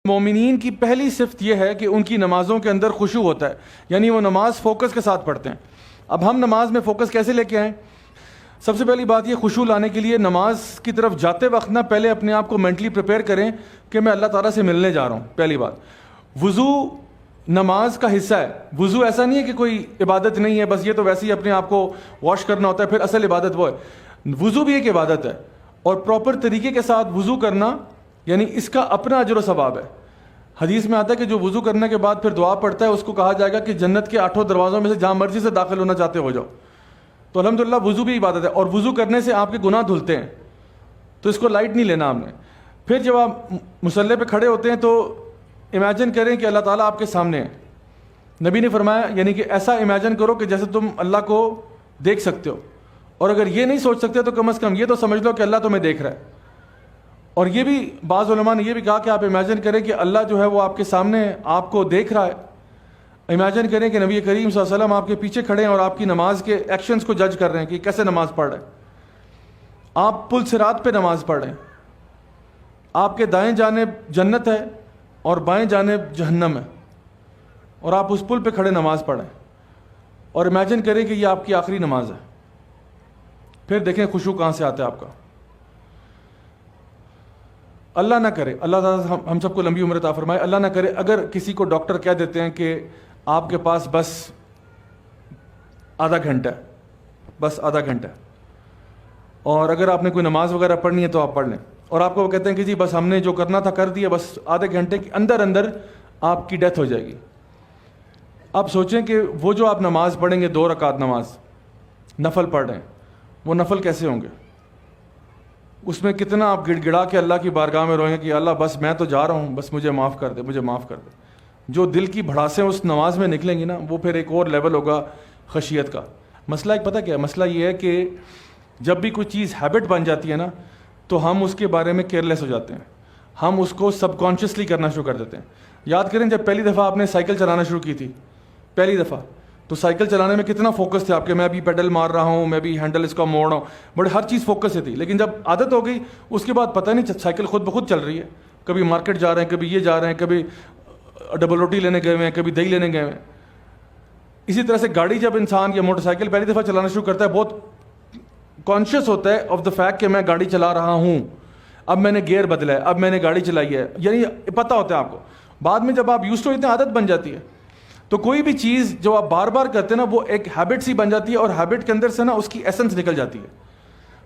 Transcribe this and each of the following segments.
مومنین کی پہلی صفت یہ ہے کہ ان کی نمازوں کے اندر خشوع ہوتا ہے، یعنی وہ نماز فوکس کے ساتھ پڑھتے ہیں۔ اب ہم نماز میں فوکس کیسے لے کے آئیں؟ سب سے پہلی بات یہ، خشوع لانے کے لیے نماز کی طرف جاتے وقت نہ پہلے اپنے آپ کو مینٹلی پریپیئر کریں کہ میں اللہ تعالیٰ سے ملنے جا رہا ہوں۔ پہلی بات، وضو نماز کا حصہ ہے۔ وضو ایسا نہیں ہے کہ کوئی عبادت نہیں ہے، بس یہ تو ویسے ہی اپنے آپ کو واش کرنا ہوتا ہے، پھر اصل عبادت وہ ہے۔ وضو بھی ایک عبادت ہے، اور پراپر طریقے کے ساتھ وضو کرنا یعنی اس کا اپنا اجر و ثواب ہے۔ حدیث میں آتا ہے کہ جو وضو کرنے کے بعد پھر دعا پڑھتا ہے اس کو کہا جائے گا کہ جنت کے 8 دروازوں میں سے جہاں مرضی سے داخل ہونا چاہتے ہو جاؤ۔ تو الحمدللہ وضو بھی عبادت ہے، اور وضو کرنے سے آپ کے گناہ دھلتے ہیں، تو اس کو لائٹ نہیں لینا ہم نے۔ پھر جب آپ مصلی پہ کھڑے ہوتے ہیں تو امیجن کریں کہ اللہ تعالیٰ آپ کے سامنے ہے۔ نبی نے فرمایا یعنی کہ ایسا امیجن کرو کہ جیسے تم اللہ کو دیکھ سکتے ہو، اور اگر یہ نہیں سوچ سکتے تو کم از کم یہ تو سمجھ لو کہ اللہ تمہیں دیکھ رہا ہے۔ اور یہ بھی بعض علماء نے یہ بھی کہا کہ آپ امیجن کریں کہ اللہ جو ہے وہ آپ کے سامنے ہے، آپ کو دیکھ رہا ہے۔ امیجن کریں کہ نبی کریم صلی اللہ علیہ وسلم آپ کے پیچھے کھڑے ہیں اور آپ کی نماز کے ایکشنز کو جج کر رہے ہیں کہ کیسے نماز پڑھ رہے ہیں۔ آپ پل صراط پہ نماز پڑھ رہے ہیں، آپ کے دائیں جانب جنت ہے اور بائیں جانب جہنم ہے، اور آپ اس پل پہ کھڑے نماز پڑھ رہے ہیں، اور امیجن کریں کہ یہ آپ کی آخری نماز ہے۔ پھر دیکھیں خشوع کہاں سے آتا ہے آپ کا۔ اللہ نہ کرے، اللہ تعالیٰ ہم سب کو لمبی عمر عطا فرمائے، اللہ نہ کرے اگر کسی کو ڈاکٹر کہہ دیتے ہیں کہ آپ کے پاس بس آدھا گھنٹہ ہے، بس آدھا گھنٹہ ہے، اور اگر آپ نے کوئی نماز وغیرہ پڑھنی ہے تو آپ پڑھ لیں، اور آپ کو وہ کہتے ہیں کہ جی بس ہم نے جو کرنا تھا کر دیا، بس آدھے گھنٹے کے اندر اندر آپ کی ڈیتھ ہو جائے گی۔ آپ سوچیں کہ وہ جو آپ نماز پڑھیں گے 2 رکعت نماز نفل پڑھ رہے ہیں، وہ نفل کیسے ہوں گے؟ اس میں کتنا آپ گڑ گڑا کے اللہ کی بارگاہ میں روئیں گے کہ اللہ بس میں تو جا رہا ہوں، بس مجھے معاف کر دے، مجھے معاف کر دے۔ جو دل کی بھڑاسیں اس نماز میں نکلیں گی نا، وہ پھر ایک اور لیول ہوگا خشیت کا۔ مسئلہ ایک پتہ کیا ہے؟ مسئلہ یہ ہے کہ جب بھی کوئی چیز ہیبٹ بن جاتی ہے نا، تو ہم اس کے بارے میں کیئرلیس ہو جاتے ہیں، ہم اس کو سب کانشیسلی کرنا شروع کر دیتے ہیں۔ یاد کریں جب پہلی دفعہ آپ نے سائیکل چلانا شروع کی تھی، پہلی دفعہ، تو سائیکل چلانے میں کتنا فوکس تھا آپ کے، میں ابھی پیڈل مار رہا ہوں، میں ابھی ہینڈل اس کا موڑ رہا ہوں، بڑے ہر چیز فوکس سے تھی۔ لیکن جب عادت ہو گئی اس کے بعد پتہ نہیں سائیکل خود بخود چل رہی ہے، کبھی مارکیٹ جا رہے ہیں، کبھی یہ جا رہے ہیں، کبھی ڈبل روٹی لینے گئے ہوئے ہیں، کبھی دہی لینے گئے ہوئے ہیں۔ اسی طرح سے گاڑی جب انسان یا موٹر سائیکل پہلی دفعہ چلانا شروع کرتا ہے، بہت کانشیس ہوتا ہے آف دا فیکٹ کہ میں گاڑی چلا رہا ہوں، اب میں نے گیئر بدلا ہے، اب میں نے گاڑی چلائی ہے، یعنی پتہ ہوتا ہے آپ کو۔ بعد میں جب آپ یوز ٹو، اتنی عادت بن جاتی ہے، تو کوئی بھی چیز جو آپ بار بار کرتے ہیں نا، وہ ایک ہیبٹ سی بن جاتی ہے، اور ہیبٹ کے اندر سے نا اس کی ایسنس نکل جاتی ہے۔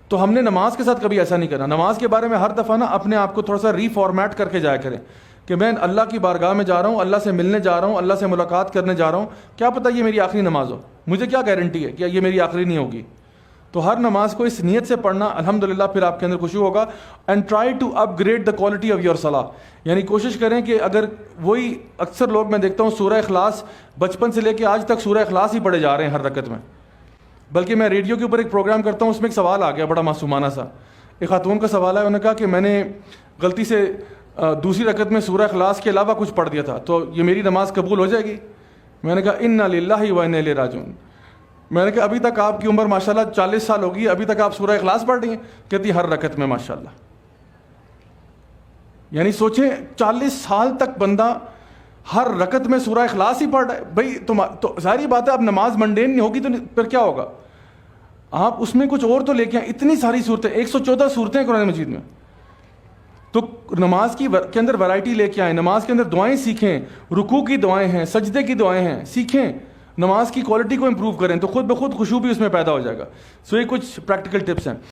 تو ہم نے نماز کے ساتھ کبھی ایسا نہیں کرنا۔ نماز کے بارے میں ہر دفعہ نا اپنے آپ کو تھوڑا سا ری فارمیٹ کر کے جایا کریں کہ میں اللہ کی بارگاہ میں جا رہا ہوں، اللہ سے ملنے جا رہا ہوں، اللہ سے ملاقات کرنے جا رہا ہوں، کیا پتہ یہ میری آخری نماز ہو، مجھے کیا گارنٹی ہے کہ یہ میری آخری نہیں ہوگی۔ تو ہر نماز کو اس نیت سے پڑھنا، الحمدللہ پھر آپ کے اندر خشوع ہوگا۔ And try to upgrade the quality of your صلاح، یعنی کوشش کریں کہ اگر وہی اکثر لوگ میں دیکھتا ہوں سورہ اخلاص بچپن سے لے کے آج تک سورہ اخلاص ہی پڑھے جا رہے ہیں ہر رکعت میں۔ بلکہ میں ریڈیو کے اوپر ایک پروگرام کرتا ہوں، اس میں ایک سوال آ گیا بڑا معصومانہ سا، ایک خاتون کا سوال ہے، انہوں نے کہا کہ میں نے غلطی سے دوسری رکعت میں سورہ اخلاص کے علاوہ کچھ پڑھ دیا تھا، تو یہ میری نماز قبول ہو جائے گی؟ میں نے کہا انا للہ و انا الیہ راجعون۔ میں نے کہا ابھی تک آپ کی عمر ماشاءاللہ 40 سال ہوگی، ابھی تک آپ سورہ اخلاص پڑھ رہی ہیں؟ کہتی ہر رکعت میں ماشاءاللہ۔ یعنی سوچیں 40 سال تک بندہ ہر رکعت میں سورہ اخلاص ہی پڑھ رہا ہے۔ بھائی تو ظاہری بات ہے اب نماز منڈین نہیں ہوگی تو پھر کیا ہوگا؟ آپ اس میں کچھ اور تو لے کے آئیں، اتنی ساری صورتیں، 114 صورتیں قرآن مجید میں، تو نماز کے اندر ورائٹی لے کے آئیں، نماز کے اندر دعائیں سیکھیں، رکوع کی دعائیں ہیں، سجدے کی دعائیں ہیں، سیکھیں، نماز کی کوالٹی کو امپروو کریں، تو خود بخود خشوع بھی اس میں پیدا ہو جائے گا۔ سو یہ کچھ پریکٹیکل ٹپس ہیں۔